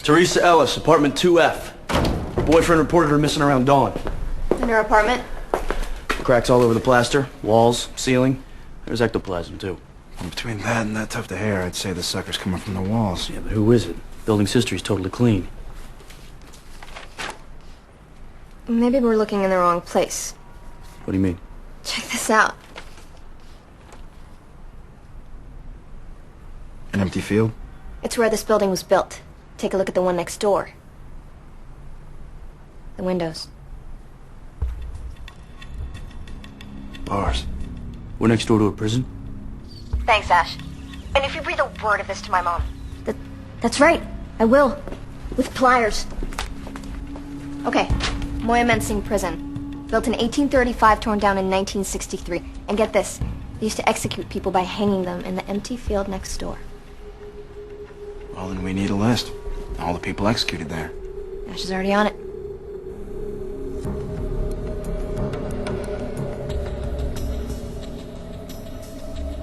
Teresa Ellis, apartment 2F. Her boyfriend reported her missing around dawn. In her apartment? Cracks all over the plaster, walls, ceiling. There's ectoplasm, too. Well, between that and that tuft of hair, I'd say the sucker's coming from the walls. Yeah, but who is it? Building's history's totally clean. Maybe we're looking in the wrong place. What do you mean? Check this out. An empty field? It's where this building was built. Take a look at the one next door. The windows. Bars. We're next door to a prison? Thanks, Ash. And if you breathe a word of this to my mom... That's right. I will. With pliers. Okay. Moyamensing Prison. Built in 1835, torn down in 1963. And get this. They used to execute people by hanging them in the empty field next door. Well, then we need a list. All the people executed there. Ash is already on it.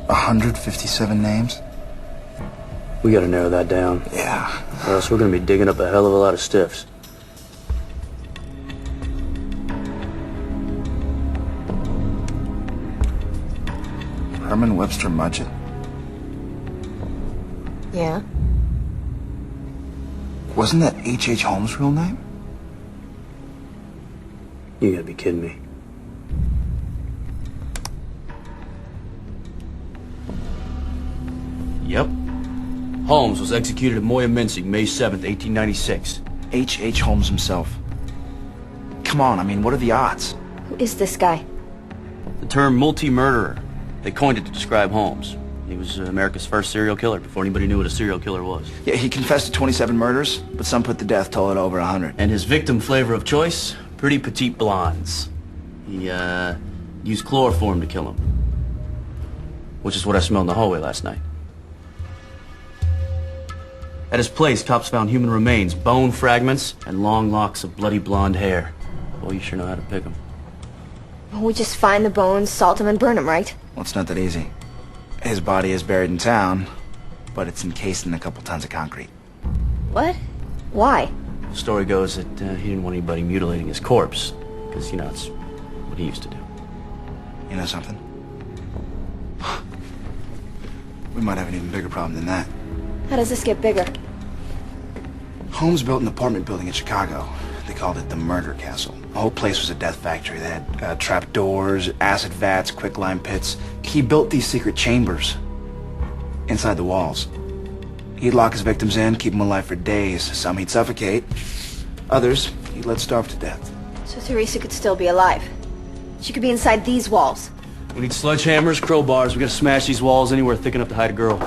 $157 names? We gotta narrow that down. Yeah. Or else we're gonna be digging up a hell of a lot of stiffs. Herman Webster Mudgett? Yeah? Wasn't that H.H. Holmes' real name? You gotta be kidding me. Yep. Holmes was executed at Moyamensing, May 7th, 1896. H.H. Holmes himself. Come on, I mean, what are the odds? Who is this guy? The term multi-murderer. They coined it to describe Holmes. He was America's first serial killer before anybody knew what a serial killer was. Yeah, he confessed to 27 murders, but some put the death toll at over 100. And his victim flavor of choice? Pretty petite blondes. He, used chloroform to kill him. Which is what I smelled in the hallway last night. At his place, cops found human remains, bone fragments, and long locks of bloody blonde hair. Boy, you sure know how to pick them. Well, we just find the bones, salt them, and burn them, right? Well, it's not that easy. His body is buried in town, but it's encased in a couple tons of concrete. What? Why? The story goes that he didn't want anybody mutilating his corpse, because, you know, it's what he used to do. You know something? We might have an even bigger problem than that. How does this get bigger? Holmes built an apartment building in Chicago. They called it the Murder Castle. The whole place was a death factory. They had trap doors, acid vats, quicklime pits. He built these secret chambers inside the walls. He'd lock his victims in, keep them alive for days. Some he'd suffocate. Others he'd let starve to death. So Teresa could still be alive. She could be inside these walls. We need sledgehammers, crowbars. We gotta smash these walls anywhere thick enough to hide a girl.